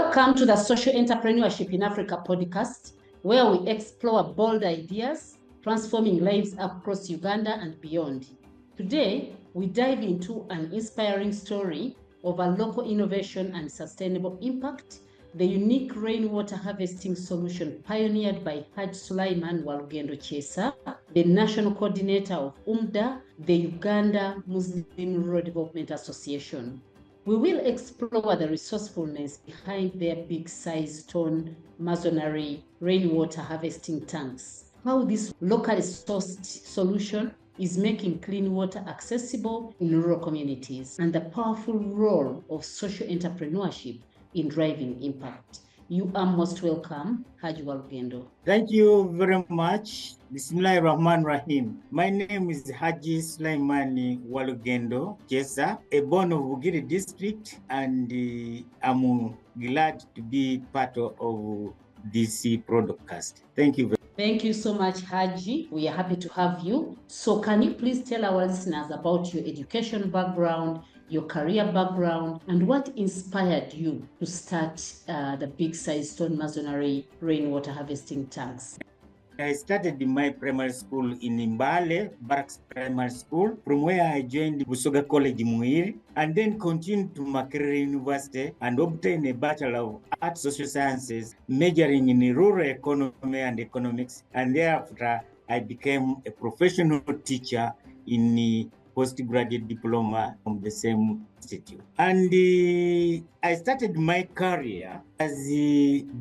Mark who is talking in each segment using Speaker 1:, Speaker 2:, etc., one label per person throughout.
Speaker 1: Welcome to the Social Entrepreneurship in Africa podcast, where we explore bold ideas, transforming lives across Uganda and beyond. Today, we dive into an inspiring story of a local innovation and sustainable impact, the unique rainwater harvesting solution pioneered by Haj Sulaiman Walugendo Chesa, the national coordinator of UMURDA, the Uganda Muslim Rural Development Association. We will explore the resourcefulness behind their big-size stone masonry rainwater harvesting tanks, how this locally sourced solution is making clean water accessible in rural communities, and the powerful role of social entrepreneurship in driving impact. You are most welcome, Haji Walugendo.
Speaker 2: Thank you very much. Bismillahirrahmanirrahim. My name is Haji Sulaimani Walugendo Chesa, a born of Bugiri district, and I'm glad to be part of this broadcast. Thank you.
Speaker 1: Thank you so much, Haji. We are happy to have you. So can you please tell our listeners about your education background, your career background, and what inspired you to start the big-size stone masonry rainwater harvesting tanks?
Speaker 2: I started my primary school in Mbale, Barracks Primary School, from where I joined Busoga College Muiri, and then continued to Makerere University and obtained a Bachelor of Arts Social Sciences, majoring in rural economy and economics, and thereafter I became a professional teacher in the postgraduate diploma from the same institute. And I started my career as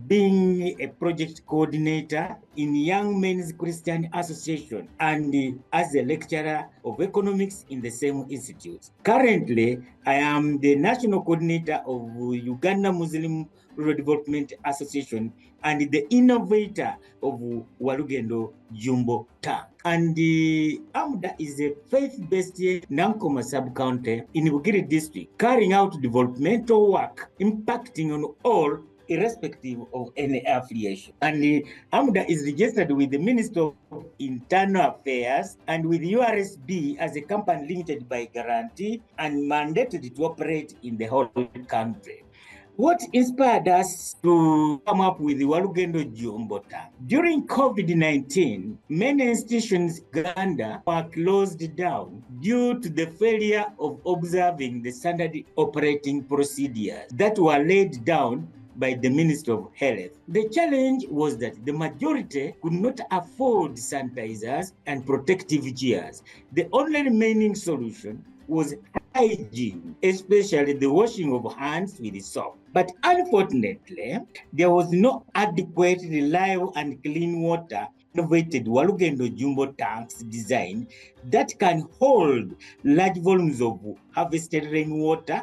Speaker 2: being a project coordinator in Young Men's Christian Association and as a lecturer of economics in the same institute. Currently, I am the national coordinator of Uganda Muslim Rural Development Association and the innovator of Walugendo Jumbo Tank. And UMURDA is a faith-based Nankoma sub-county in Bugiri district, carrying out developmental work impacting on all irrespective of any affiliation. And UMURDA is registered with the Ministry of Internal Affairs and with URSB as a company limited by guarantee and mandated to operate in the whole country. What inspired us to come up with the Walugendo Jumbo Tank? During COVID-19, many institutions in Uganda were closed down due to the failure of observing the standard operating procedures that were laid down by the Ministry of Health. The challenge was that the majority could not afford sanitizers and protective gears. The only remaining solution was hygiene, especially the washing of hands with soap. But unfortunately, there was no adequate, reliable, and clean water innovated Walugendo Jumbo tanks design that can hold large volumes of harvested rainwater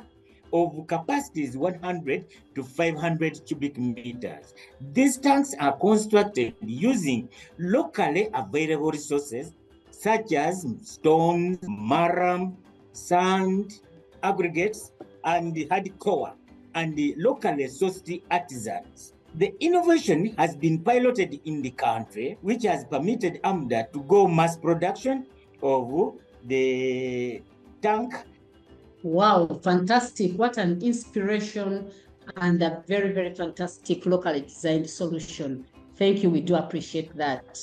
Speaker 2: of capacities 100 to 500 cubic meters. These tanks are constructed using locally available resources such as stones, marram, sand, aggregates, and hardcore, and the locally sourced artisans. The innovation has been piloted in the country, which has permitted UMURDA to go mass production of the tank.
Speaker 1: Wow, fantastic. What an inspiration and a very, very fantastic locally designed solution. Thank you. We do appreciate that.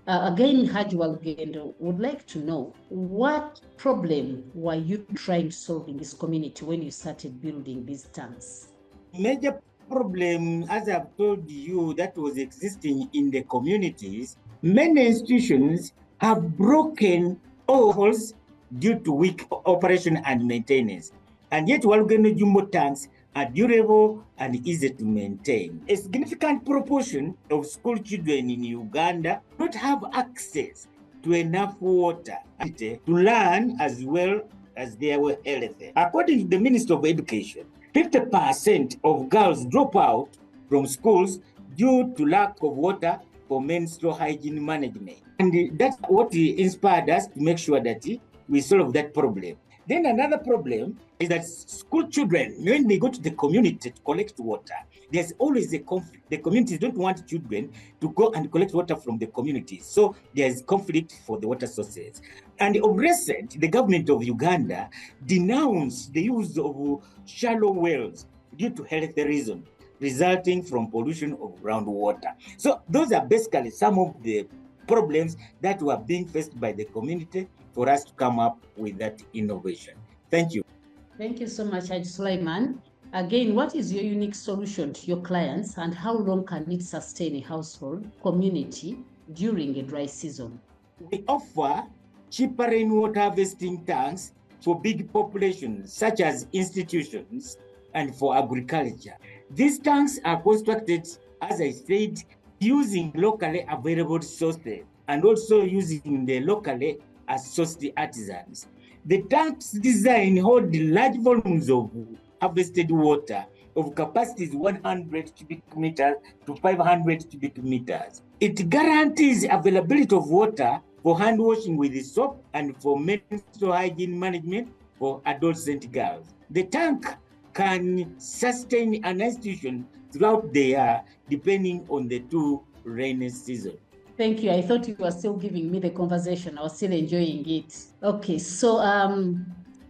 Speaker 1: Again, Haji Walugendo, would like to know, what problem were you trying to solve in this community when you started building these tanks?
Speaker 2: Major problem, as I've told you, that was existing in the communities, many institutions have broken holes due to weak operation and maintenance. And yet Walugendo Jumbo tanks are durable and easy to maintain. A significant proportion of school children in Uganda don't have access to enough water to learn as well as they were healthy. According to the Ministry of Education, 50% of girls drop out from schools due to lack of water for menstrual hygiene management. And that's what inspired us to make sure that we solve that problem. Then another problem is that school children, when they go to the community to collect water, there's always a conflict. The communities don't want children to go and collect water from the communities. So there's conflict for the water sources. And of recent, the government of Uganda denounced the use of shallow wells due to health reasons. resulting from pollution of groundwater. So those are basically some of the problems that were being faced by the community for us to come up with that innovation. Thank you.
Speaker 1: Thank you so much, Haji Sulaiman. Again, what is your unique solution to your clients, and how long can it sustain a household community during a dry season?
Speaker 2: We offer cheaper rainwater harvesting tanks for big populations, such as institutions and for agriculture. These tanks are constructed, as I said, using locally available sources and also using the locally associated artisans. The tank's design hold large volumes of harvested water of capacities 100 cubic meters to 500 cubic meters. It guarantees availability of water for hand washing with the soap and for menstrual hygiene management for adolescent girls. The tank can sustain an institution throughout the year, depending on the 2 rainy seasons.
Speaker 1: Thank you. I thought you were still giving me the conversation. I was still enjoying it. Okay, so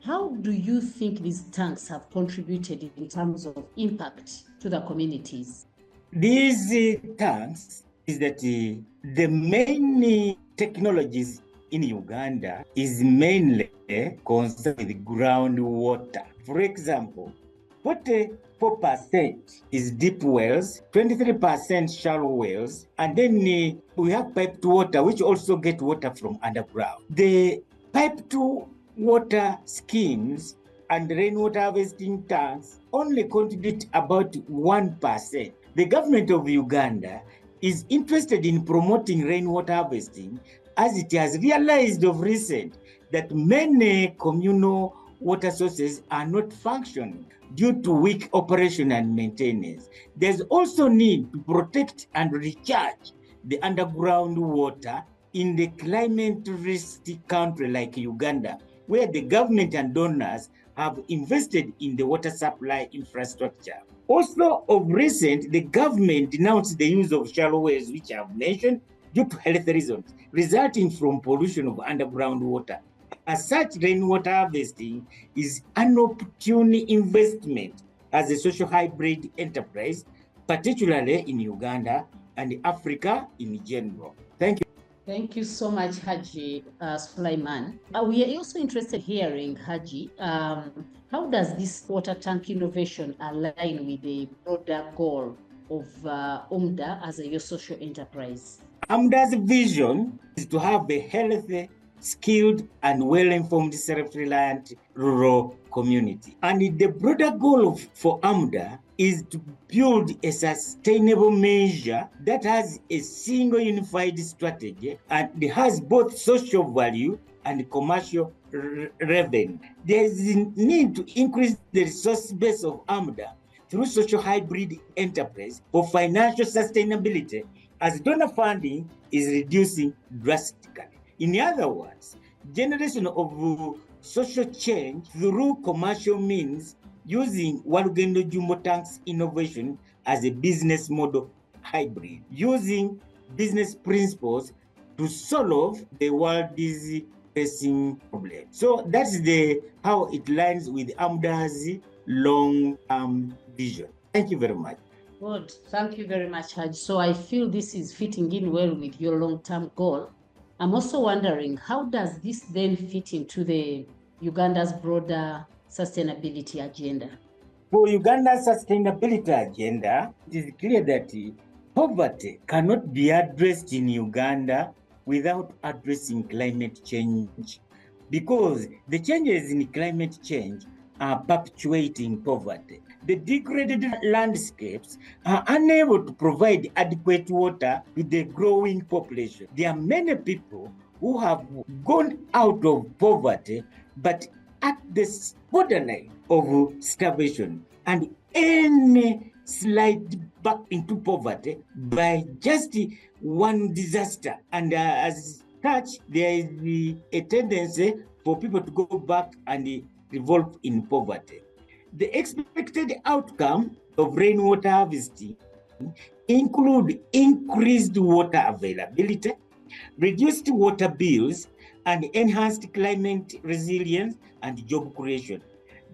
Speaker 1: how do you think these tanks have contributed in terms of impact to the communities?
Speaker 2: These tanks is that the main technologies in Uganda is mainly concerned with groundwater. For example, 44% is deep wells, 23% shallow wells, and then we have piped water, which also get water from underground. The piped water schemes and rainwater harvesting tanks only contribute about 1%. The government of Uganda is interested in promoting rainwater harvesting, as it has realized of recent that many communal water sources are not functioning due to weak operation and maintenance. There's also need to protect and recharge the underground water in the climate-risky country like Uganda, where the government and donors have invested in the water supply infrastructure. Also, of recent, the government denounced the use of shallow wells, which I've mentioned, due to health reasons, resulting from pollution of underground water. As such, rainwater harvesting is an opportune investment as a social hybrid enterprise, particularly in Uganda and Africa in general. Thank you.
Speaker 1: Thank you so much, Haji Sulaiman. We are also interested in hearing, Haji, how does this water tank innovation align with the broader goal of UMURDA as a social enterprise?
Speaker 2: UMURDA's vision is to have a healthy, skilled, and well-informed, self-reliant rural community. And the broader goal for UMURDA is to build a sustainable measure that has a single unified strategy and has both social value and commercial revenue. There is a need to increase the resource base of UMURDA through social hybrid enterprise for financial sustainability, as donor funding is reducing drastically. In other words, generation of social change through commercial means using Walugendo Jumbo Tanks innovation as a business model hybrid, using business principles to solve the world's pressing problem. So that's how it lines with UMURDA's long-term vision. Thank you very much.
Speaker 1: Good. Thank you very much, Haj. So I feel this is fitting in well with your long-term goal. I'm also wondering, how does this then fit into the Uganda's broader sustainability agenda?
Speaker 2: For Uganda's sustainability agenda, it is clear that poverty cannot be addressed in Uganda without addressing climate change, because the changes in climate change are perpetuating poverty. The degraded landscapes are unable to provide adequate water to the growing population. There are many people who have gone out of poverty, but at the borderline of starvation, and any slide back into poverty by just one disaster. And as such, there is a tendency for people to go back and revolve in poverty. The expected outcome of rainwater harvesting include increased water availability, reduced water bills, and enhanced climate resilience and job creation.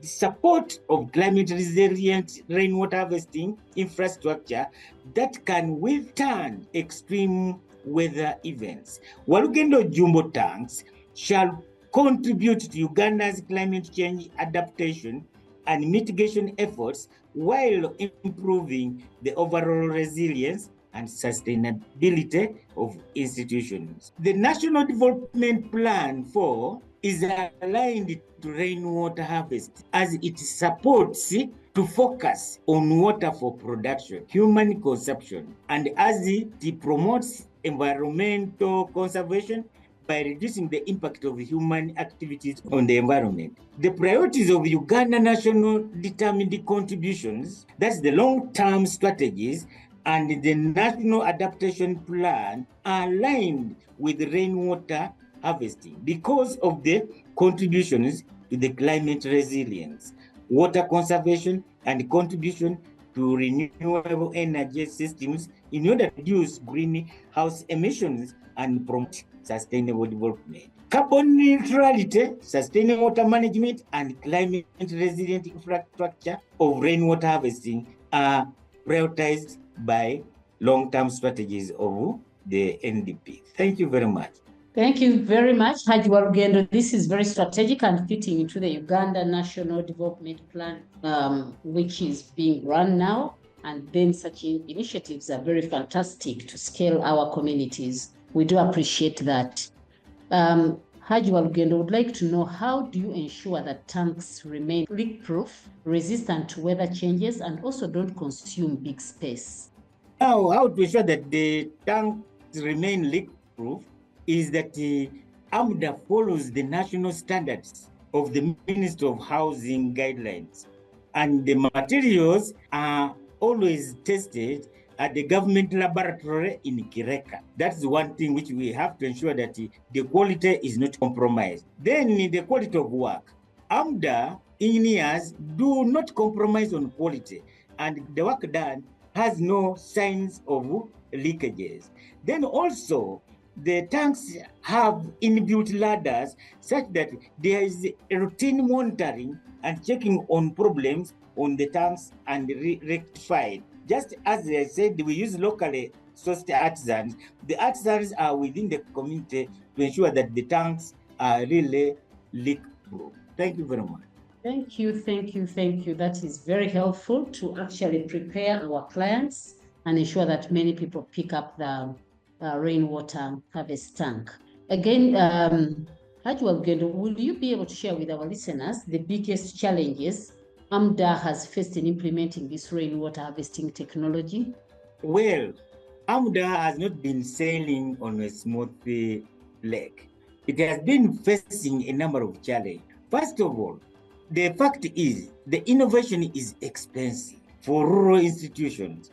Speaker 2: the support of climate resilient rainwater harvesting infrastructure that can withstand extreme weather events. Walugendo Jumbo tanks shall contribute to Uganda's climate change adaptation and mitigation efforts while improving the overall resilience and sustainability of institutions. The National Development Plan 4 is aligned to rainwater harvest as it supports to focus on water for production, human consumption, and as it promotes environmental conservation by reducing the impact of human activities on the environment. The priorities of Uganda National Determined Contributions, that's the long-term strategies, and the National Adaptation Plan are aligned with rainwater harvesting because of the contributions to the climate resilience, water conservation, and contribution to renewable energy systems in order to reduce greenhouse emissions and promote sustainable development. Carbon neutrality, sustainable water management, and climate resilient infrastructure of rainwater harvesting are prioritized by long-term strategies of the NDP. Thank you very much.
Speaker 1: Thank you very much, Haji Walugendo. This is very strategic and fitting into the Uganda National Development Plan, which is being run now. And then such initiatives are very fantastic to scale our communities. We do appreciate that. Haji Walugendo would like to know, how do you ensure that tanks remain leak-proof, resistant to weather changes, and also don't consume big space?
Speaker 2: How to ensure that the tanks remain leak-proof is that UMURDA follows the national standards of the Ministry of Housing guidelines, and the materials are always tested at the government laboratory in Kireka. That's one thing which we have to ensure that the quality is not compromised. Then the quality of work. UMURDA engineers do not compromise on quality, and the work done has no signs of leakages. Then also, the tanks have inbuilt ladders such that there is a routine monitoring and checking on problems on the tanks and rectified. Just as I said, we use locally sourced artisans. The artisans are within the community to ensure that the tanks are really leak-proof. Thank you very much.
Speaker 1: Thank you, thank you, thank you. That is very helpful to actually prepare our clients and ensure that many people pick up the rainwater harvest tank. Again, Haji Walugendo, will you be able to share with our listeners the biggest challenges UMURDA has faced in implementing this rainwater harvesting technology?
Speaker 2: Well, UMURDA has not been sailing on a smooth lake. It has been facing a number of challenges. First of all, the fact is the innovation is expensive for rural institutions,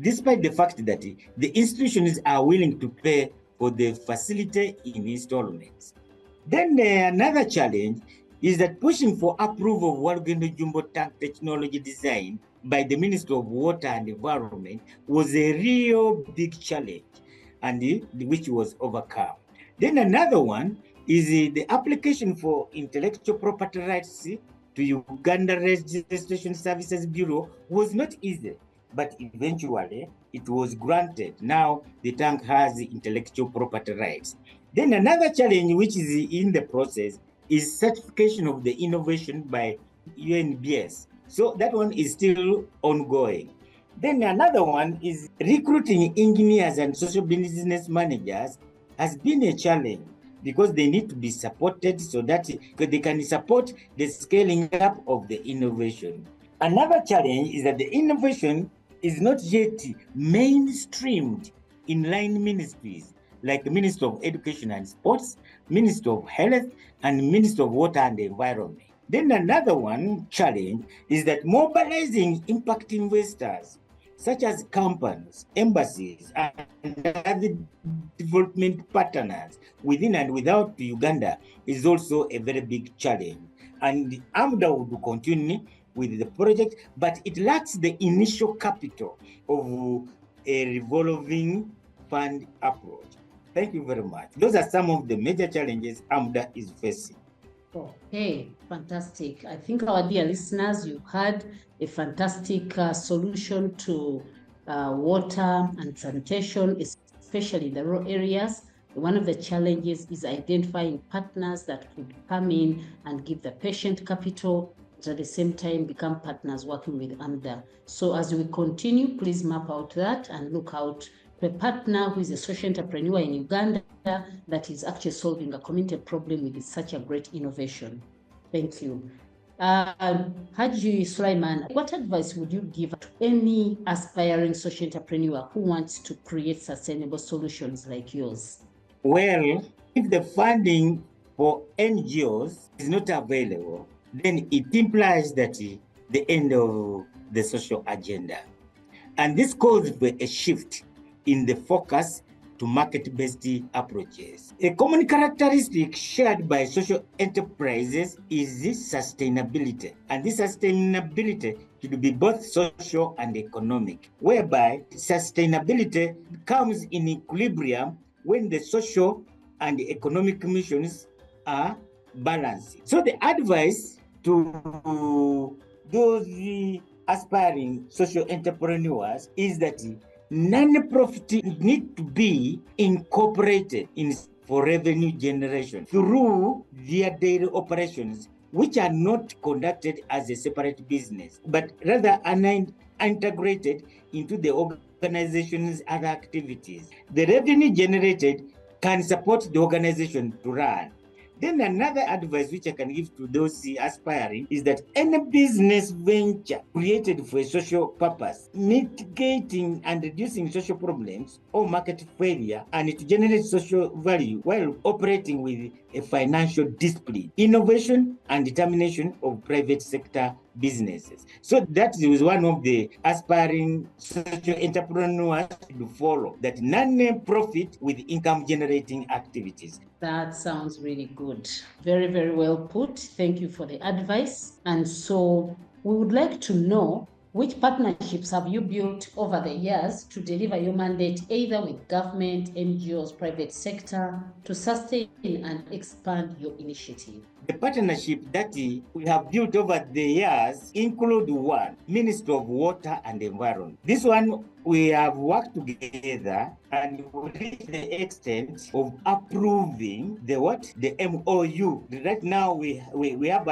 Speaker 2: despite the fact that the institutions are willing to pay for the facility in installments. Then another challenge is that pushing for approval of Walugendo Jumbo tank technology design by the Ministry of Water and Environment was a real big challenge, and which was overcome. Then another one is the application for intellectual property rights to Uganda Registration Services Bureau was not easy, but eventually it was granted. Now the tank has intellectual property rights. Then another challenge which is in the process is certification of the innovation by UNBS. So that one is still ongoing. Then another one is recruiting engineers and social business managers has been a challenge because they need to be supported so that they can support the scaling up of the innovation. Another challenge is that the innovation is not yet mainstreamed in line ministries like the Ministry of Education and Sports, Ministry of Health, and Ministry of Water and Environment. Then another one challenge is that mobilizing impact investors, such as companies, embassies, and other development partners within and without Uganda is also a very big challenge. And UMURDA will continue with the project, but it lacks the initial capital of a revolving fund approach. Thank you very much. Those are some of the major challenges UMURDA is facing.
Speaker 1: Okay, fantastic. I think our dear listeners, you had a fantastic solution to water and sanitation, especially in the rural areas. One of the challenges is identifying partners that could come in and give the patient capital, but at the same time become partners working with UMURDA. So as we continue, please map out that and look out for a partner who is a social entrepreneur in Uganda that is actually solving a community problem with such a great innovation. Thank you. Haji Sulaiman, what advice would you give to any aspiring social entrepreneur who wants to create sustainable solutions like yours?
Speaker 2: Well, if the funding for NGOs is not available, then it implies that the end of the social agenda. And this calls for a shift in the focus to market-based approaches. A common characteristic shared by social enterprises is this sustainability. And this sustainability should be both social and economic, whereby sustainability comes in equilibrium when the social and economic missions are balanced. So the advice to those aspiring social entrepreneurs is that non-profit need to be incorporated in for revenue generation through their daily operations, which are not conducted as a separate business, but rather are integrated into the organization's other activities. The revenue generated can support the organization to run. Then another advice which I can give to those aspiring is that any business venture created for a social purpose, mitigating and reducing social problems or market failure, and to generate social value while operating with a financial discipline, innovation, and determination of private sector businesses. So that is one of the aspiring social entrepreneurs to follow, that non-profit with income generating activities.
Speaker 1: That sounds really good. Very, very well put. Thank you for the advice. And so we would like to know, which partnerships have you built over the years to deliver your mandate either with government, NGOs, private sector, to sustain and expand your initiative?
Speaker 2: The partnership that we have built over the years include one, Ministry of Water and Environment. This one, we have worked together and we reached the extent of approving the MOU. Right now, we have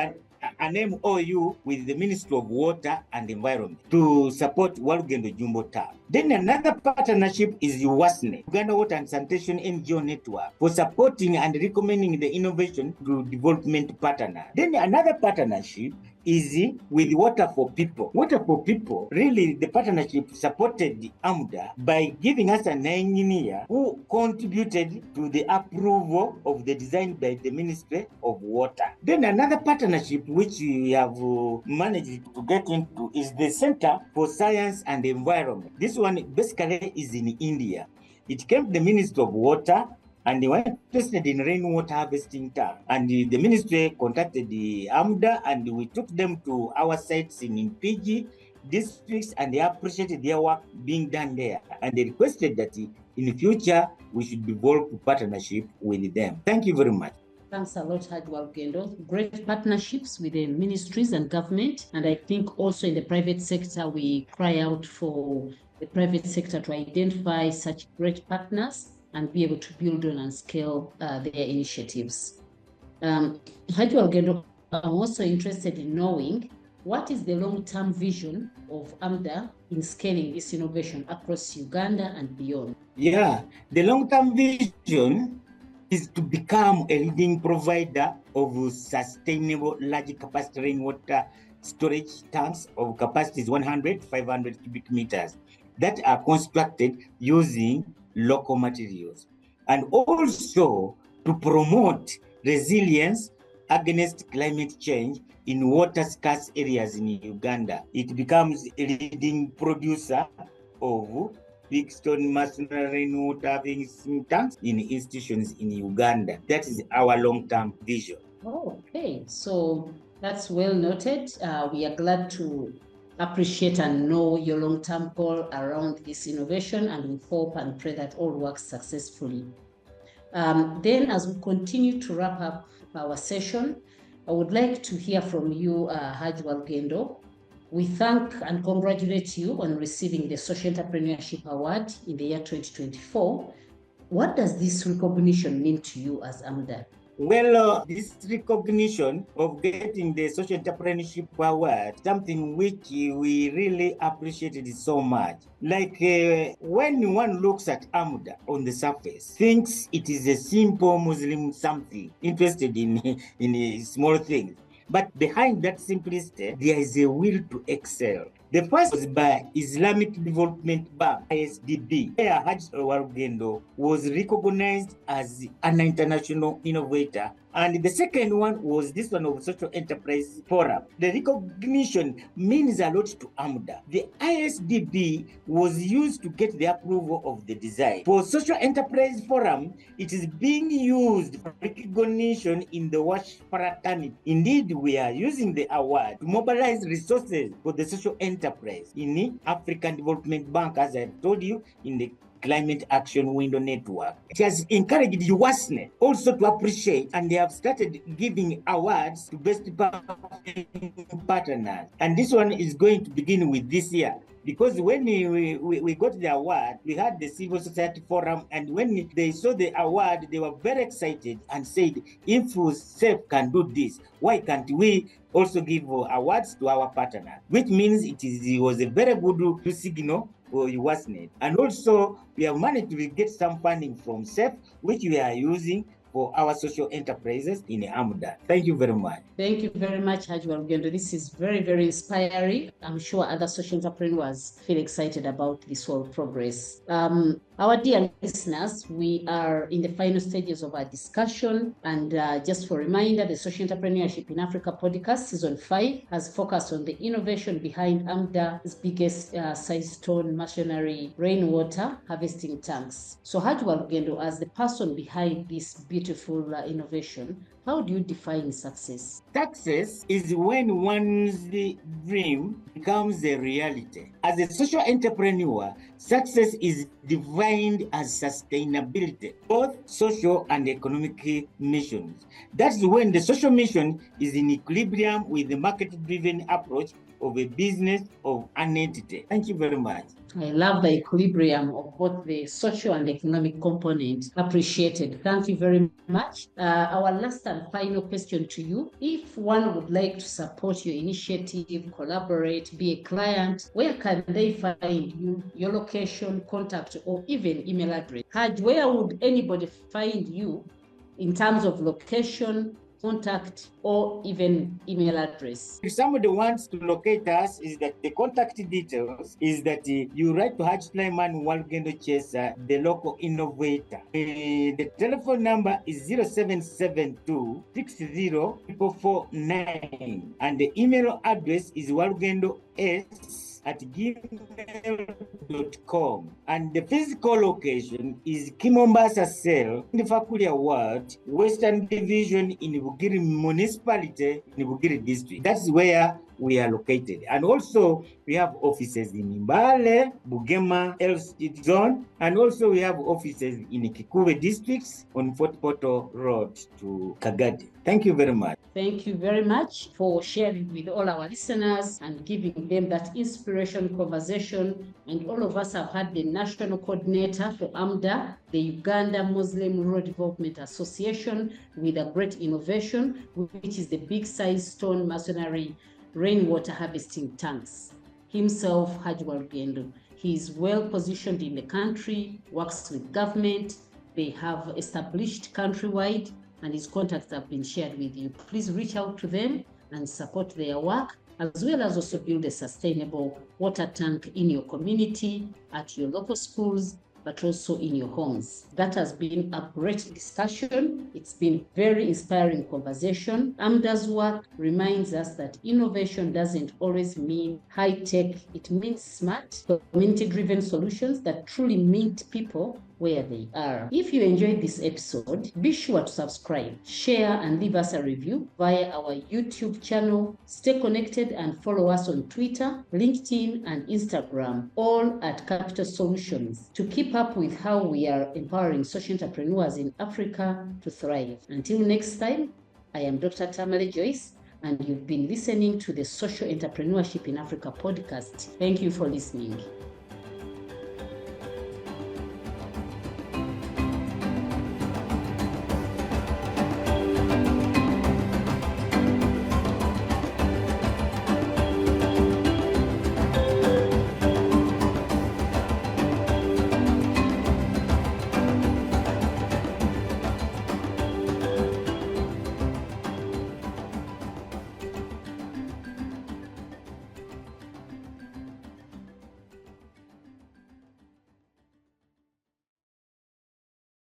Speaker 2: an MOU with the Ministry of Water and Environment to support Walugendo Jumbo Tap. Then another partnership is UWASNE, Uganda Water and Sanitation NGO Network, for supporting and recommending the innovation to development partners. Then another partnership is with Water for People. Water for People, really the partnership supported the UMURDA by giving us an engineer who contributed to the approval of the design by the Ministry of Water. Then another partnership which we have managed to get into is the Center for Science and Environment. This one basically is in India. It came to the Ministry of Water, and they were interested in rainwater harvesting tank. And the ministry contacted the UMURDA, and we took them to our sites in PG districts, and they appreciated their work being done there. And they requested that in the future, we should develop a partnership with them. Thank you very much.
Speaker 1: Thanks a lot, Haji Walugendo. Great partnerships with the ministries and government. And I think also in the private sector, we cry out for the private sector to identify such great partners and be able to build on and scale their initiatives. Haji Walugendo, I'm also interested in knowing what is the long-term vision of UMURDA in scaling this innovation across Uganda and beyond?
Speaker 2: Yeah, the long-term vision is to become a leading provider of sustainable large capacity rainwater storage tanks of capacities 100, 500 cubic meters that are constructed using local materials, and also to promote resilience against climate change in water scarce areas in Uganda. It becomes a leading producer of big stone masonry rainwater harvesting tanks in institutions in Uganda. That is our long-term vision.
Speaker 1: Oh, okay. So that's well noted. We are glad to appreciate and know your long-term goal around this innovation, and we hope and pray that all works successfully. Then as we continue to wrap up our session, I would like to hear from you, Haj Walgendo. We thank and congratulate you on receiving the Social Entrepreneurship Award in the year 2024. What does this recognition mean to you as AMDA?
Speaker 2: Well, this recognition of getting the Social Entrepreneurship Award, something which we really appreciated so much. Like when one looks at AMDA on the surface, thinks it is a simple Muslim something, interested in small things. But behind that simplicity, there is a will to excel. The first was by Islamic Development Bank, ISDB, where Haj Walgendo was recognized as an international innovator. And the second one was this one of Social Enterprise Forum. The recognition means a lot to AMDA. The ISDB was used to get the approval of the design. For Social Enterprise Forum, it is being used for recognition in the WASH fraternity. Indeed, we are using the award to mobilize resources for the social enterprise in the African Development Bank, as I've told you, in the Climate Action Window Network. It has encouraged UASNE also to appreciate, and they have started giving awards to best partners. And this one is going to begin with this year. Because when we got the award, we had the Civil Society Forum, and when they saw the award, they were very excited and said, if SAFE can do this, why can't we also give awards to our partner? Which means it was a very good signal for UASNET. And also, we have managed to get some funding from SAFE, which we are using for our social enterprises in AMDA. Thank you very much.
Speaker 1: Thank you very much, Haj Walgendo. This is very, very inspiring. I'm sure other social entrepreneurs feel excited about this whole progress. Our dear listeners, we are in the final stages of our discussion. And just for a reminder, the Social Entrepreneurship in Africa podcast, season 5, has focused on the innovation behind AMDA's biggest size stone masonry rainwater harvesting tanks. So Haj Walgendo, as the person behind this beautiful innovation, how do you define success?
Speaker 2: Success is when one's dream becomes a reality. As a social entrepreneur, success is defined as sustainability, both social and economic missions. That's when the social mission is in equilibrium with the market-driven approach of a business of an entity. Thank you very much.
Speaker 1: I love the equilibrium of both the social and economic component. Appreciated. Thank you very much. Our last and final question to you. If one would like to support your initiative, collaborate, be a client, where can they find you, your location, contact, or even email address? Haj, where would anybody find you in terms of location, contact, or even email address?
Speaker 2: If somebody wants to locate us, is that the contact details is that you write to Haj Sulaiman Walgendo Chesa, the local innovator. The telephone number is 0772 60 and the email address is walgendos@gmail.com. And the physical location is Kimombasa Cell, in the Fakulia Ward, Western Division in Bugiri Municipality, in Bugiri District. That's where we are located. And also, we have offices in Mbale, Bugema, Elstit Zone, and also we have offices in Kikuwe districts on Fort Portal Road to Kagadi. Thank you very much.
Speaker 1: Thank you very much for sharing with all our listeners and giving them that inspiration conversation. And all of us have had the national coordinator for AMDA, the Uganda Muslim Rural Development Association, with a great innovation, which is the big size stone masonry rainwater harvesting tanks. Himself, Haj Walgendo. He is well positioned in the country, works with government. They have established countrywide, and his contacts have been shared with you. Please reach out to them and support their work, as well as also build a sustainable water tank in your community, at your local schools, but also in your homes. That has been a great discussion. It's been very inspiring conversation. AMDA's work reminds us that innovation doesn't always mean high tech. It means smart, community-driven solutions that truly meet people where they are. If you enjoyed this episode, be sure to subscribe, share, and leave us a review via our YouTube channel. Stay connected and follow us on Twitter, LinkedIn, and Instagram, all at Capital Solutions, to keep up with how we are empowering social entrepreneurs in Africa to thrive. Until next time, I am Dr. Tamale Joyce, and you've been listening to the Social Entrepreneurship in Africa podcast. Thank you for listening.